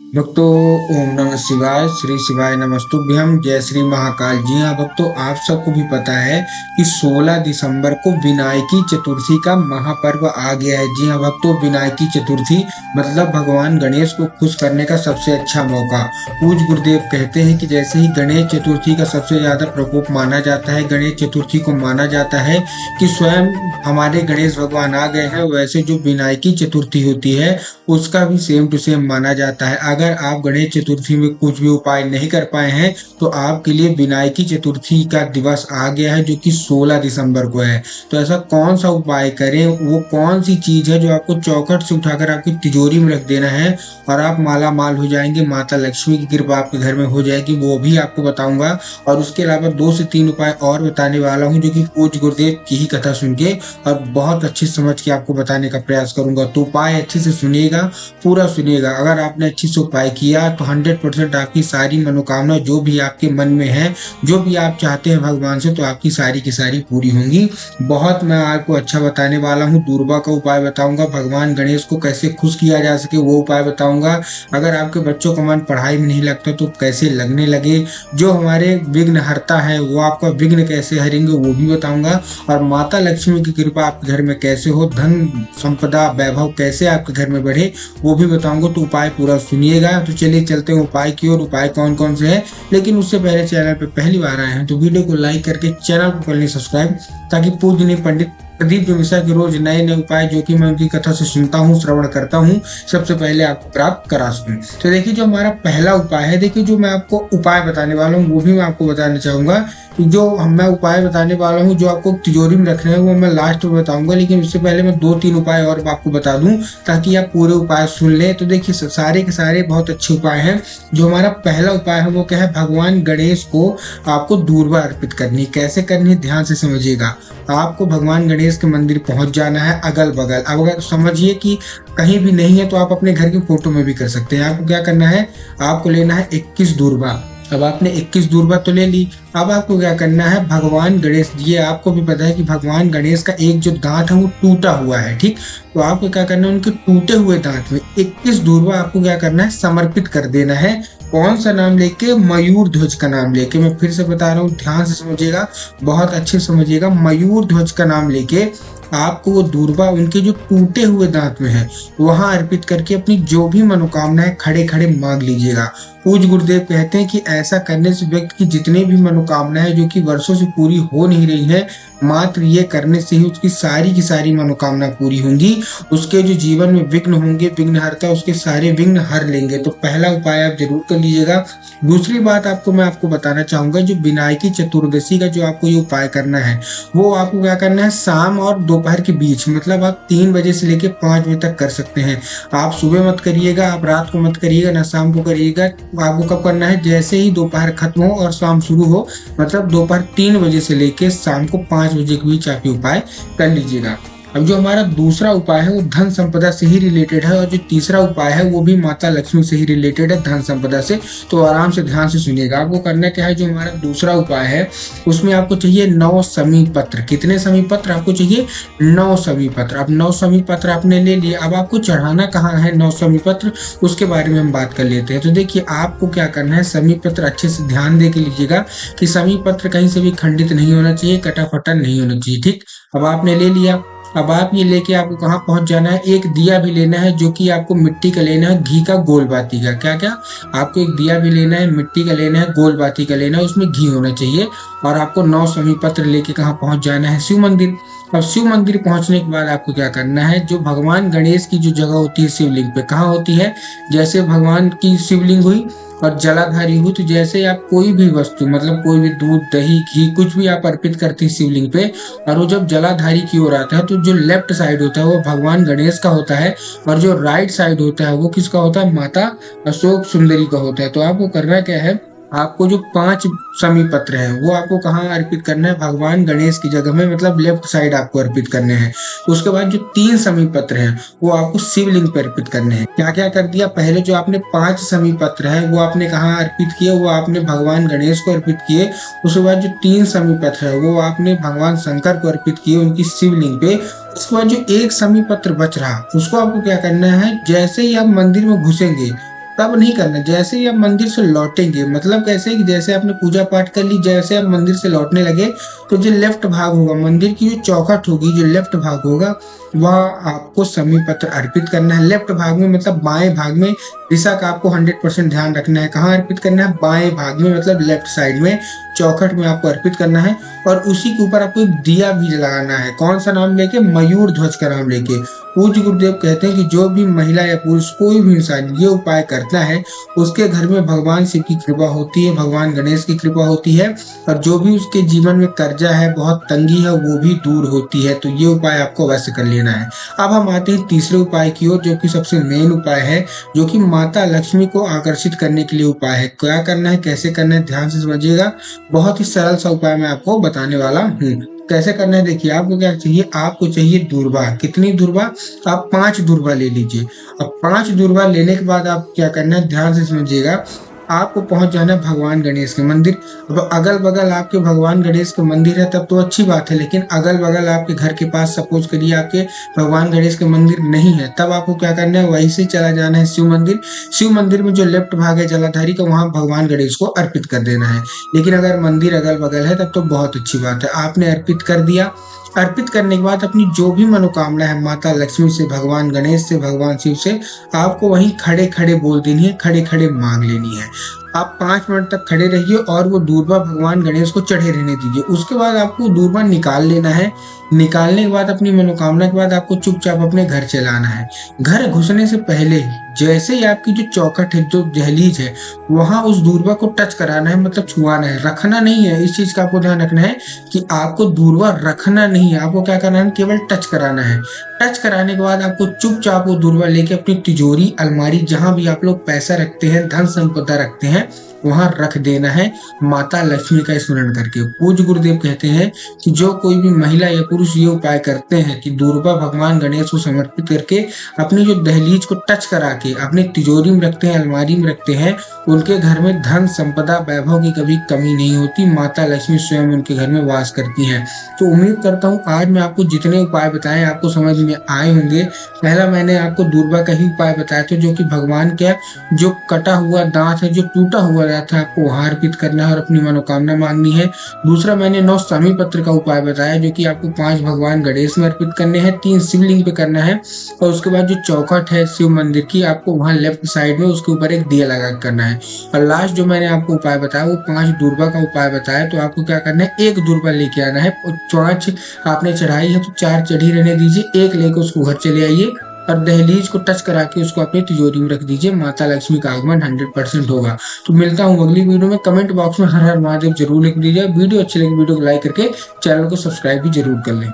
भक्तों, ओम नमः शिवाय। श्री शिवाय नमस्तुभ्यम। जय श्री महाकाल। जी हाँ भक्तों, आप सबको भी पता है कि 16 दिसंबर को विनायकी चतुर्थी का महापर्व आ गया है। जी हाँ भक्तों, विनायकी चतुर्थी मतलब भगवान गणेश को खुश करने का सबसे अच्छा मौका। पूज्य गुरुदेव कहते हैं कि जैसे ही गणेश चतुर्थी का सबसे ज्यादा प्रकोप माना जाता है, गणेश चतुर्थी को माना जाता है कि स्वयं हमारे गणेश भगवान आ गए हैं, वैसे जो विनायकी चतुर्थी होती है उसका भी सेम टू सेम माना जाता है। अगर आप गणेश चतुर्थी में कुछ भी उपाय नहीं कर पाए हैं तो आपके लिए विनायकी चतुर्थी का दिवस आ गया है, जो कि 16 दिसंबर को है। तो ऐसा कौन सा उपाय करें, वो कौन सी चीज है जो आपको चौखट से उठाकर आपकी तिजोरी में रख देना है और आप माला माल हो जाएंगे, माता लक्ष्मी की कृपा आपके घर में हो जाएगी, वो भी आपको बताऊंगा। और उसके अलावा 2 से 3 उपाय और बताने वाला हूँ, जो कि पूज्य गुरुदेव की ही कथा सुन के और बहुत अच्छी समझ के आपको बताने का प्रयास करूंगा। तो उपाय अच्छे से सुनिएगा, पूरा सुनिएगा। अगर आपने अच्छे से उपाय किया तो 100% आपकी सारी मनोकामना जो भी आपके मन में है, जो भी आप चाहते हैं भगवान से, तो आपकी सारी की सारी पूरी होंगी। बहुत मैं आपको अच्छा बताने वाला हूँ। दूर्वा का उपाय बताऊंगा, भगवान गणेश को कैसे खुश किया जा सके वो उपाय बताऊंगा। अगर आपके बच्चों का मन पढ़ाई में नहीं लगता तो कैसे लगने लगे, जो हमारे विघ्न हरता है वो आपका विघ्न कैसे हरेंगे वो भी बताऊंगा। और माता लक्ष्मी की कृपा आपके घर में कैसे हो, धन संपदा वैभव कैसे आपके घर में बढ़े, वो भी बताऊंगा। तो उपाय पूरा सुनिएगा। तो चलिए चलते हैं उपाय की ओर। उपाय कौन कौन से हैं, लेकिन उससे पहले चैनल पे पहली बार आए हैं तो वीडियो को लाइक करके चैनल को कर लें सब्सक्राइब, ताकि पूजनीय पंडित प्रदीप जो मिश्रा के रोज नए नए उपाय जो कि मैं उनकी कथा से सुनता हूँ, श्रवण करता हूँ, सबसे पहले आपको प्राप्त करा सकूं। तो देखिए, जो हमारा पहला उपाय है, देखिए जो मैं आपको उपाय बताने वाला हूँ वो भी मैं आपको बताना चाहूंगा। जो मैं उपाय बताने वाला हूँ जो आपको तिजोरी में रखने हैं वो मैं लास्ट में बताऊंगा, लेकिन उससे पहले मैं 2-3 उपाय और आपको बता दूं ताकि आप पूरे उपाय सुन लें। तो देखिए, सारे के सारे बहुत अच्छे उपाय हैं। जो हमारा पहला उपाय है वो क्या है, भगवान गणेश को आपको दूर्वा अर्पित करनी है। कैसे करनी है, ध्यान से समझिएगा। आपको भगवान गणेश के मंदिर पहुंच जाना है अगल बगल। अब अगर समझिए कि कहीं भी नहीं है तो आप अपने घर की फोटो में भी कर सकते हैं। आपको क्या करना है, आपको लेना है 21 दूर्वा। अब आपने 21 दूर्वा तो ले ली। अब आपको क्या करना है, भगवान गणेश, ये आपको भी पता है कि भगवान गणेश का एक जो दांत है वो टूटा हुआ है, ठीक। तो आपको क्या करना है, उनके टूटे हुए दांत में 21 दूर्वा आपको क्या करना है, समर्पित कर देना है। कौन सा नाम लेके, मयूर ध्वज का नाम लेके। मैं फिर से बता रहा हूँ, ध्यान से समझिएगा, बहुत अच्छे समझिएगा। मयूर ध्वज का नाम लेके आपको वो दूर्वा उनके जो टूटे हुए दांत में है वहां अर्पित करके अपनी जो भी मनोकामनाएं खड़े खड़े मांग लीजिएगा। पूज्य गुरुदेव कहते हैं कि ऐसा करने से व्यक्ति की जितने भी मनोकामनाएं जो कि वर्षों से पूरी हो नहीं रही है, मात्र ये करने से ही उसकी सारी की सारी मनोकामना पूरी होंगी। उसके जो जीवन में विघ्न होंगे, विघ्न हरता उसके सारे विघ्न हर लेंगे। तो पहला उपाय आप जरूर कर लीजिएगा। दूसरी बात मैं आपको बताना चाहूंगा, जो विनायकी चतुर्दशी का जो आपको ये उपाय करना है वो आपको क्या करना है, शाम और दोपहर के बीच, मतलब आप 3 बजे से लेकर 5 बजे तक कर सकते हैं। आप सुबह मत करिएगा, आप रात को मत करिएगा, ना शाम को करिएगा। आपको कब करना है, जैसे ही दोपहर खत्म हो और शाम शुरू हो, मतलब दोपहर 3 बजे से लेकर शाम को 5 बजे के बीच आप ये उपाय कर लीजिएगा। अब जो हमारा दूसरा उपाय है वो धन संपदा से ही रिलेटेड है, और जो तीसरा उपाय है वो भी माता लक्ष्मी से ही रिलेटेड है, धन संपदा से। तो आराम से ध्यान से सुनिएगा। आपको करना क्या है, जो हमारा दूसरा उपाय है उसमें आपको चाहिए 9 समी पत्र। कितने समी पत्र आपको चाहिए, 9 समी पत्र। अब 9 समी पत्र आपने ले लिए। अब आपको चढ़ाना कहाँ है 9 समी पत्र, उसके बारे में हम बात कर लेते हैं। तो देखिए, आपको क्या करना है, समी पत्र अच्छे से ध्यान दे के लीजिएगा कि समी पत्र कहीं से भी खंडित नहीं होना चाहिए, कटा फटा नहीं होना चाहिए, ठीक। अब आपने ले लिया। अब आप ये लेके आपको कहाँ पहुंच जाना है, एक दिया भी लेना है जो कि आपको मिट्टी का लेना है, घी का, गोल बाती का। क्या क्या, आपको एक दिया भी लेना है, मिट्टी का लेना है, गोल बाती का लेना है, उसमें घी होना चाहिए। और आपको 9 समी पत्र लेके कहाँ पहुंच जाना है, शिव मंदिर। अब शिव मंदिर पहुंचने के बाद आपको क्या करना है, जो भगवान गणेश की जो जगह होती है शिवलिंग पे, कहाँ होती है, जैसे भगवान की शिवलिंग हुई और जलाधारी हुई, तो जैसे आप कोई भी वस्तु, मतलब कोई भी दूध दही घी कुछ भी आप अर्पित करते हैं शिवलिंग पे, और वो जब जलाधारी की ओर आता है तो जो लेफ्ट साइड होता है वो भगवान गणेश का होता है, और जो राइट साइड होता है वो किसका होता है, माता अशोक सुंदरी का होता है। तो आपको करना क्या है, आपको जो 5 समी पत्र हैं वो आपको कहाँ अर्पित करना है, भगवान गणेश की जगह में, मतलब लेफ्ट साइड आपको अर्पित करने हैं। उसके बाद जो 3 समी पत्र हैं वो आपको शिवलिंग पर अर्पित करने हैं। क्या क्या कर दिया, पहले जो आपने 5 समी पत्र है वो आपने कहाँ अर्पित किए, वो आपने भगवान गणेश को अर्पित किए। उसके बाद जो 3 समी पत्र है वो आपने भगवान शंकर को अर्पित किए उनकी शिवलिंग पे। उसके बाद जो 1 समी पत्र बच रहा उसको आपको क्या करना है, जैसे ही आप मंदिर में घुसेंगे तब नहीं करना। जैसे ही आप मंदिर से लौटेंगे, मतलब कैसे कि जैसे आपने पूजा पाठ कर ली, जैसे आप मंदिर से लौटने लगे तो जो लेफ्ट भाग होगा मंदिर की, जो चौखट होगी, जो लेफ्ट भाग होगा वह आपको समी पत्र अर्पित करना है। लेफ्ट भाग में मतलब बाएं भाग में। दिशा का आपको 100% ध्यान रखना है। कहाँ अर्पित करना है? बाएं भाग में, मतलब लेफ्ट साइड में चौखट में आपको अर्पित करना है। और उसी के ऊपर आपको एक दिया भी लगाना है। कौन सा नाम लेके? मयूर ध्वज का नाम लेके। पूज्य गुरुदेव कहते हैं कि जो भी महिला या पुरुष कोई भी इंसान ये उपाय करता है उसके घर में भगवान शिव की कृपा होती है, भगवान गणेश की कृपा होती है, और जो भी उसके जीवन में कर्जा है, बहुत तंगी है, वो भी दूर होती है। तो ये उपाय आपको अवश्य कर लेना है। अब हम आते हैं तीसरे उपाय की ओर, जो कि सबसे मेन उपाय है, जो कि माता लक्ष्मी को आकर्षित करने के लिए उपाय है। क्या करना है, कैसे करना है, ध्यान से समझिएगा। बहुत ही सरल सा उपाय मैं आपको बताने वाला हूँ। कैसे करना है देखिए। आपको क्या चाहिए? आपको चाहिए दूर्वा। कितनी दूर्वा? आप 5 दूर्वा ले लीजिए। अब 5 दूर्वा लेने के बाद आप क्या करना है, ध्यान से समझिएगा। आपको पहुंच जाना है भगवान गणेश के मंदिर। अब अगल बगल आपके भगवान गणेश के मंदिर है तब तो अच्छी बात है, लेकिन अगल बगल आपके घर के पास सपोज करिए आपके भगवान गणेश के मंदिर नहीं है, तब आपको क्या करना है, वहीं से चला जाना है शिव मंदिर। शिव मंदिर में जो लेफ्ट भाग है जलाधारी का, वहां भगवान गणेश को अर्पित कर देना है। लेकिन अगर मंदिर अगल बगल है तब तो बहुत अच्छी बात है, आपने अर्पित कर दिया। अर्पित करने के बाद अपनी जो भी मनोकामना है माता लक्ष्मी से, भगवान गणेश से, भगवान शिव से, आपको वहीं खड़े खड़े बोल देनी है, खड़े खड़े मांग लेनी है। आप 5 मिनट तक खड़े रहिए और वो दूर्वा भगवान गणेश को चढ़े रहने दीजिए। उसके बाद आपको दूर्वा निकाल लेना है। निकालने के बाद अपनी मनोकामना के बाद आपको चुपचाप अपने घर चला आना है। घर घुसने से पहले जैसे ही आपकी जो चौखट है, जो दहलीज है, वहां उस दूर्वा को टच कराना है, मतलब छुआना है, रखना नहीं है। इस चीज का आपको ध्यान रखना है कि आपको दूर्वा रखना नहीं है, आपको क्या करना है, केवल टच कराना है। टच कराने के बाद आपको चुपचाप वो दूर्वा लेके अपनी तिजोरी, अलमारी, जहां भी आप लोग पैसा रखते हैं, धन संपदा रखते हैं, वहां रख देना है, माता लक्ष्मी का स्मरण करके। पूज्य गुरुदेव कहते हैं कि जो कोई भी महिला या पुरुष ये उपाय करते हैं कि दूर्वा भगवान गणेश को समर्पित करके अपनी जो दहलीज को टच करा के अपने तिजोरी में रखते हैं, अलमारी में रखते हैं, उनके घर में धन संपदा वैभव की कभी कमी नहीं होती। माता लक्ष्मी स्वयं उनके घर में वास करती हैं। तो उम्मीद करता हूँ आज मैं आपको जितने उपाय बताए आपको समझ में आए होंगे। पहला मैंने आपको दूर्वा का ही उपाय बताया था, जो कि भगवान का जो कटा हुआ दांत है, जो टूटा हुआ दांत है, आपको वहां अर्पित करना है और अपनी मनोकामना मांगनी है। दूसरा मैंने 9 समी पत्र का उपाय बताया, जो कि आपको 5 भगवान गणेश में अर्पित करने हैं, 3 शिवलिंग पे करना है, और उसके बाद जो चौखट है शिव मंदिर की, आपको वहां लेफ्ट साइड में उसके ऊपर एक दिया लगा करना है। और लास्ट जो मैंने आपको उपाय बताया वो 5 दूर्वा का उपाय बताया। तो आपको क्या करना है, एक दूर्वा लेके आना है। 5 आपने चढ़ाई है तो 4 चढ़ी रहने दीजिए, एक लेके उसको घर चले आइए और दहलीज को टच करा के उसको अपनी तिजोरी में रख दीजिए। माता लक्ष्मी का आगमन 100% होगा। तो मिलता हूँ अगली वीडियो में। कमेंट बॉक्स में हर हर महादेव जरूर लिख दीजिए। वीडियो अच्छी लगी वीडियो को लाइक करके चैनल को सब्सक्राइब भी जरूर कर लें।